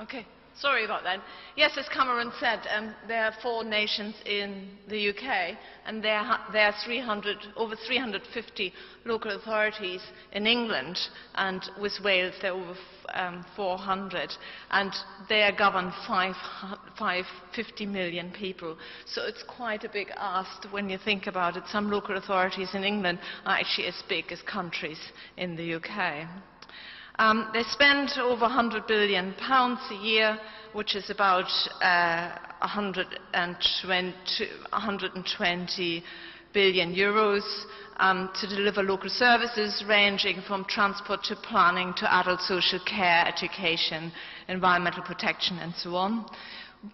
Okay. Sorry about that. Yes, as Cameron said, there are 4 nations in the UK, and there are over 350 local authorities in England, and with Wales there are over 400, and they are governed 50 million people. So it's quite a big ask when you think about it. Some local authorities in England are actually as big as countries in the UK. They spend over £100 billion a year, which is about 120 billion euros, to deliver local services ranging from transport to planning to adult social care, education, environmental protection and so on.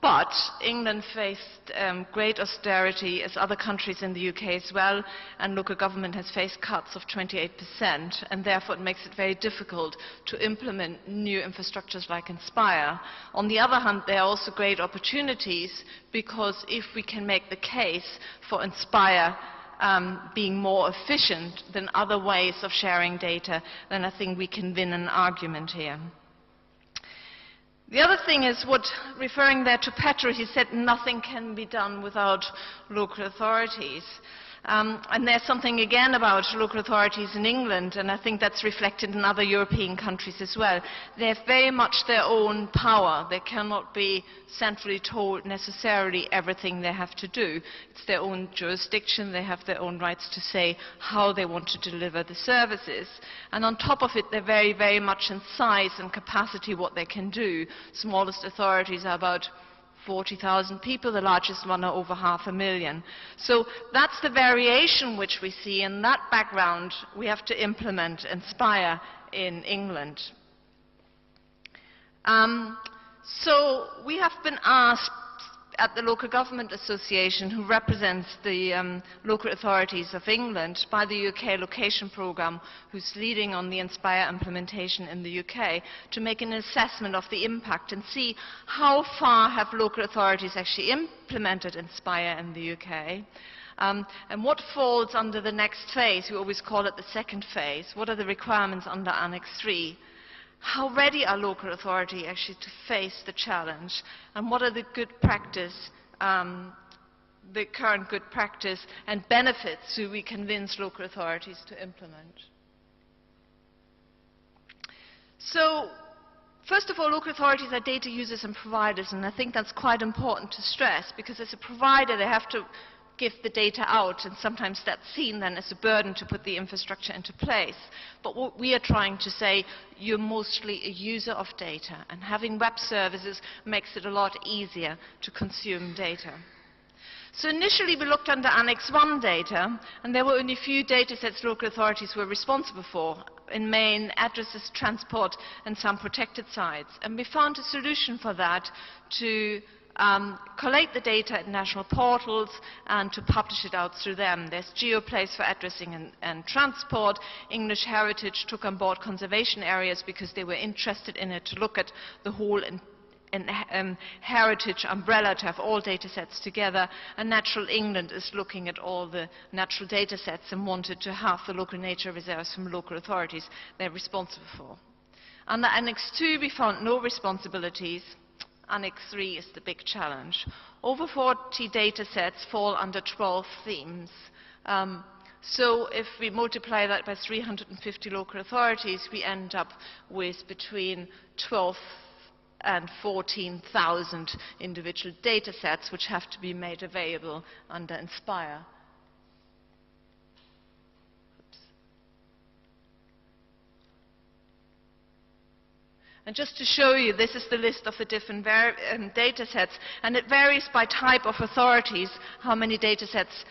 But England faced great austerity, as other countries in the UK as well, and local government has faced cuts of 28%, and therefore it makes it very difficult to implement new infrastructures like Inspire. On the other hand, there are also great opportunities, because if we can make the case for Inspire being more efficient than other ways of sharing data, then I think we can win an argument here. The other thing is, referring there to Petro, he said nothing can be done without local authorities. And there's something again about local authorities in England, and I think that's reflected in other European countries as well. They have very much their own power. They cannot be centrally told necessarily everything they have to do. It's their own jurisdiction. They have their own rights to say how they want to deliver the services. And on top of it, they're very, very much in size and capacity what they can do. Smallest authorities are about 40,000 people, the largest one are over 500,000. So that's the variation which we see. In that background, we have to implement Inspire in England. So we have been asked at the Local Government Association, who represents the local authorities of England, by the UK Location Programme, who's leading on the Inspire implementation in the UK, to make an assessment of the impact and see how far have local authorities actually implemented Inspire in the UK. And what falls under the next phase. We always call it the second phase. What are the requirements under Annex III? How ready are local authorities actually to face the challenge? And what are the good practice, the current good practice and benefits so we convince local authorities to implement? So, first of all, local authorities are data users and providers, and I think that's quite important to stress, because as a provider they have to give the data out, and sometimes that's seen then as a burden to put the infrastructure into place. But what we are trying to say, you're mostly a user of data, and having web services makes it a lot easier to consume data. So initially we looked under Annex I data, and there were only a few data sets local authorities were responsible for. In main, addresses, transport, and some protected sites. And we found a solution for that to collate the data in national portals and to publish it out through them. There's GeoPlace for addressing and transport. English Heritage took on board conservation areas because they were interested in it, to look at the whole heritage umbrella, to have all data sets together. And Natural England is looking at all the natural data sets and wanted to have the local nature reserves from local authorities they're responsible for. Under Annex II we found no responsibilities. Annex III is the big challenge. Over 40 data sets fall under 12 themes. So if we multiply that by 350 local authorities, we end up with between 12 and 14,000 individual data sets which have to be made available under Inspire. And just to show you, this is the list of the different data sets, and it varies by type of authorities how many data sets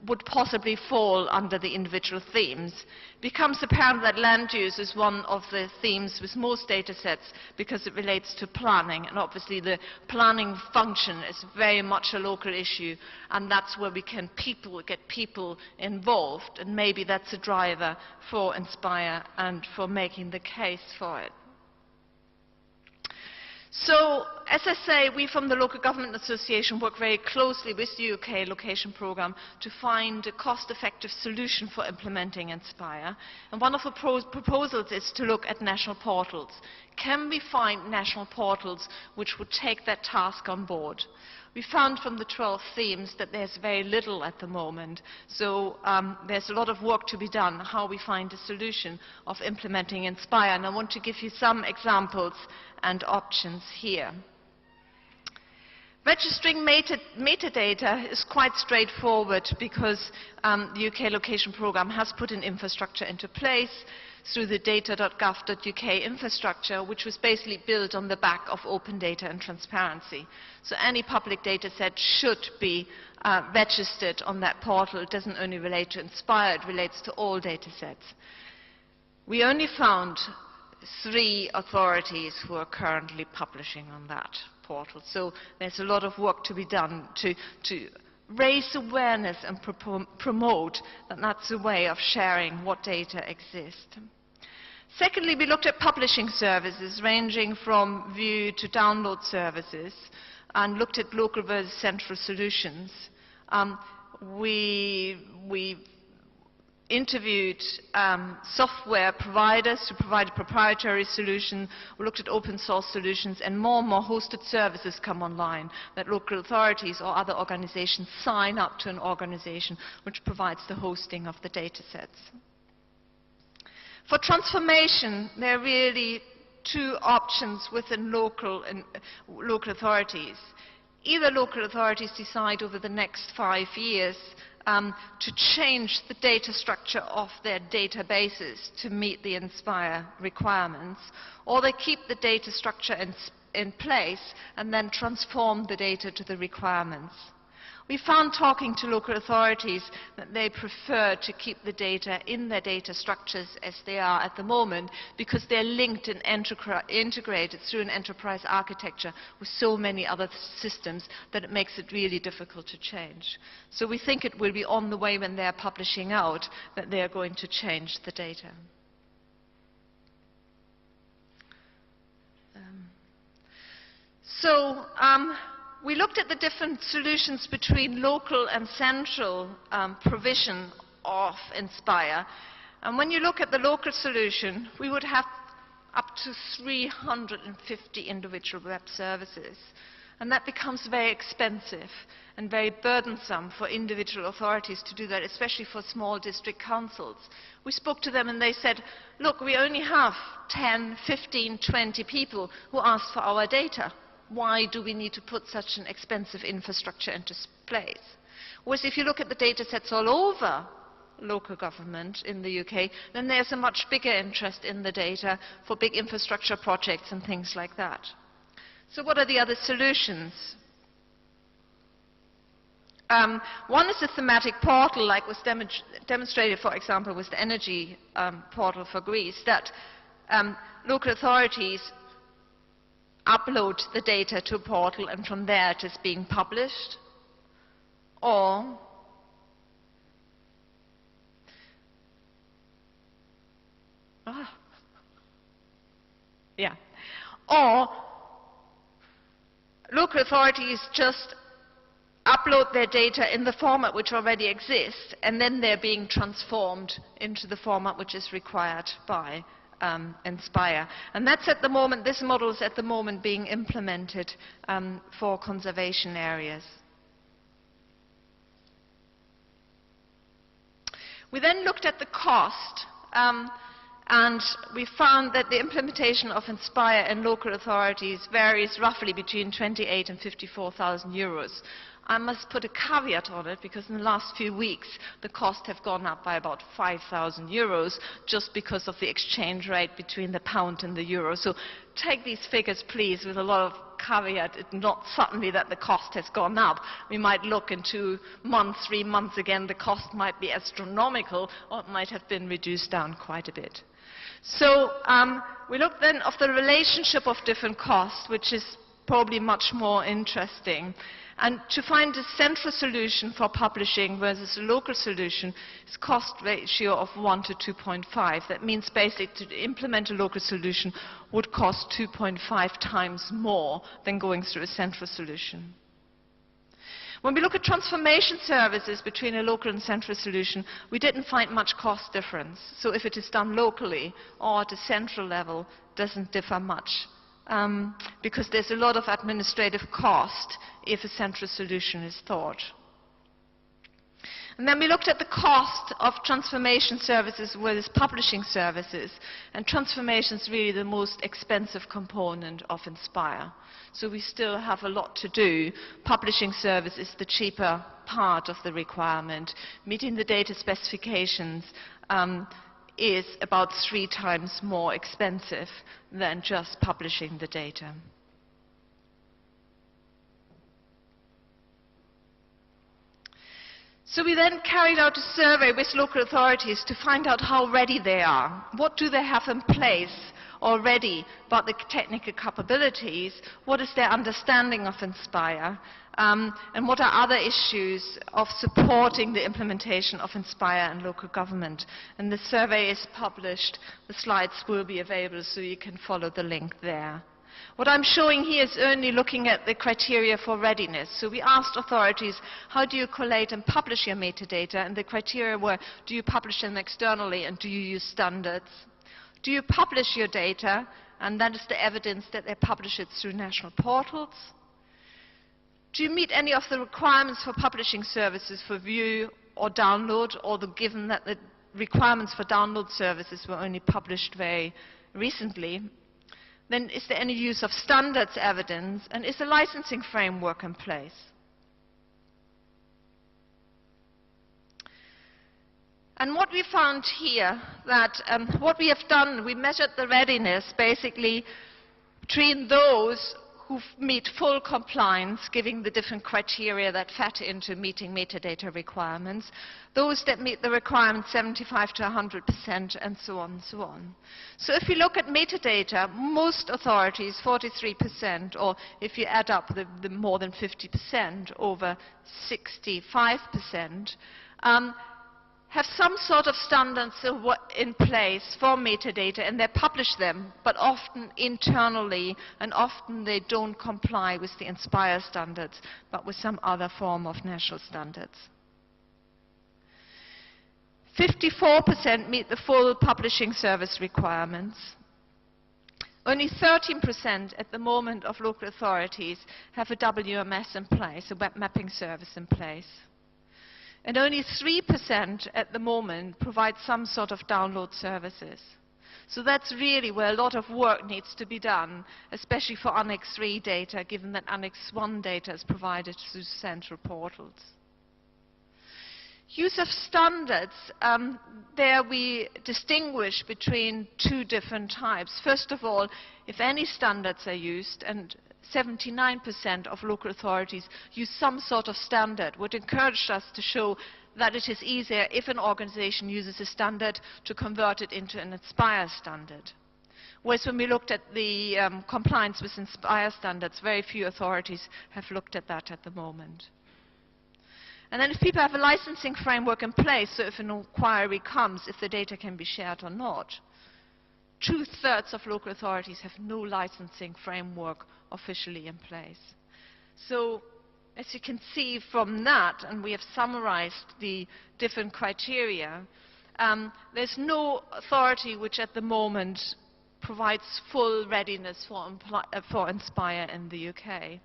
would possibly fall under the individual themes. It becomes apparent that land use is one of the themes with most data sets because it relates to planning, and obviously the planning function is very much a local issue, and that's where we can get people involved, and maybe that's a driver for Inspire and for making the case for it. So, as I say, we from the Local Government Association work very closely with the UK Location Programme to find a cost-effective solution for implementing Inspire. And one of the proposals is to look at national portals. Can we find national portals which would take that task on board? We found from the 12 themes that there's very little at the moment. So there's a lot of work to be done, how we find a solution of implementing Inspire. And I want to give you some examples and options here. Registering metadata is quite straightforward because the UK Location Programme has put an infrastructure into place through the data.gov.uk infrastructure, which was basically built on the back of open data and transparency. So any public data set should be registered on that portal. It doesn't only relate to Inspire, it relates to all data sets. We only found 3 authorities who are currently publishing on that portal. So there's a lot of work to be done to raise awareness and promote that that's a way of sharing what data exist. Secondly, we looked at publishing services ranging from view to download services and looked at local versus central solutions. We interviewed software providers who provided proprietary solutions. We looked at open source solutions, and more hosted services come online that local authorities or other organizations sign up to an organization which provides the hosting of the data sets. For transformation, there are really 2 options within local authorities. Either local authorities decide over the next 5 years to change the data structure of their databases to meet the Inspire requirements, or they keep the data structure in place and then transform the data to the requirements. We found, talking to local authorities, that they prefer to keep the data in their data structures as they are at the moment, because they're linked and integrated through an enterprise architecture with so many other systems that it makes it really difficult to change. So we think it will be on the way when they're publishing out that they're going to change the data. We looked at the different solutions between local and central provision of Inspire. And when you look at the local solution, we would have up to 350 individual web services. And that becomes very expensive and very burdensome for individual authorities to do that, especially for small district councils. We spoke to them and they said, look, we only have 10, 15, 20 people who ask for our data. Why do we need to put such an expensive infrastructure into place? Whereas if you look at the data sets all over local government in the UK, then there's a much bigger interest in the data for big infrastructure projects and things like that. So what are the other solutions? One is a thematic portal, like was demonstrated, for example, with the energy portal for Greece, that local authorities upload the data to a portal and from there it is being published. Or local authorities just upload their data in the format which already exists, and then they're being transformed into the format which is required by Inspire. And that's at the moment, this model is at the moment being implemented for conservation areas. We then looked at the cost, and we found that the implementation of Inspire in local authorities varies roughly between 28,000 and 54,000 euros. I must put a caveat on it, because in the last few weeks the costs have gone up by about 5,000 euros just because of the exchange rate between the pound and the euro. So take these figures, please, with a lot of caveat. It's not suddenly that the cost has gone up. We might look in 2 months, 3 months again, the cost might be astronomical, or it might have been reduced down quite a bit. So we looked then of the relationship of different costs, which is probably much more interesting. And to find a central solution for publishing versus a local solution is cost ratio of 1 to 2.5. That means basically to implement a local solution would cost 2.5 times more than going through a central solution. When we look at transformation services between a local and central solution, we didn't find much cost difference. So if it is done locally or at a central level, it doesn't differ much. Because there's a lot of administrative cost if a central solution is thought. And then we looked at the cost of transformation services versus publishing services. And transformation is really the most expensive component of Inspire. So we still have a lot to do. Publishing service is the cheaper part of the requirement. Meeting the data specifications is about 3 times more expensive than just publishing the data. So we then carried out a survey with local authorities to find out how ready they are. What do they have in place already about the technical capabilities? What is their understanding of Inspire? And what are other issues of supporting the implementation of Inspire in local government? And the survey is published. The slides will be available so you can follow the link there. What I'm showing here is only looking at the criteria for readiness. So we asked authorities, how do you collate and publish your metadata? And the criteria were, do you publish them externally and do you use standards? Do you publish your data? And that is the evidence that they publish it through national portals. Do you meet any of the requirements for publishing services for view or download, although given that the requirements for download services were only published very recently? Then is there any use of standards evidence, and is a licensing framework in place? And what we found here, that what we have done, we measured the readiness basically between those who meet full compliance, giving the different criteria that fit into meeting metadata requirements, those that meet the requirements 75 to 100%, and so on and so on. So if we look at metadata, most authorities, 43%, or if you add up the more than 50%, over 65%, have some sort of standards in place for metadata, and they publish them, but often internally, and often they don't comply with the Inspire standards, but with some other form of national standards. 54% meet the full publishing service requirements. Only 13% at the moment of local authorities have a WMS in place, a web mapping service in place. And only 3% at the moment provide some sort of download services. So that's really where a lot of work needs to be done, especially for Annex III data, given that Annex I data is provided through central portals. Use of standards, there we distinguish between 2 different types. First of all, if any standards are used, and 79% of local authorities use some sort of standard, which encouraged us to show that it is easier if an organization uses a standard to convert it into an Inspire standard. Whereas when we looked at the compliance with Inspire standards, very few authorities have looked at that at the moment. And then if people have a licensing framework in place, so if an inquiry comes, if the data can be shared or not, 2/3 of local authorities have no licensing framework officially in place. So as you can see from that, and we have summarized the different criteria, there's no authority which at the moment provides full readiness for Inspire in the UK.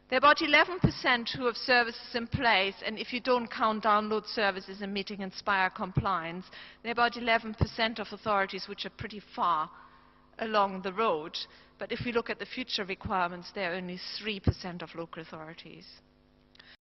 There are about 11% who have services in place, and if you don't count download services and meeting Inspire compliance, there are about 11% of authorities which are pretty far along the road. But if we look at the future requirements, there are only 3% of local authorities.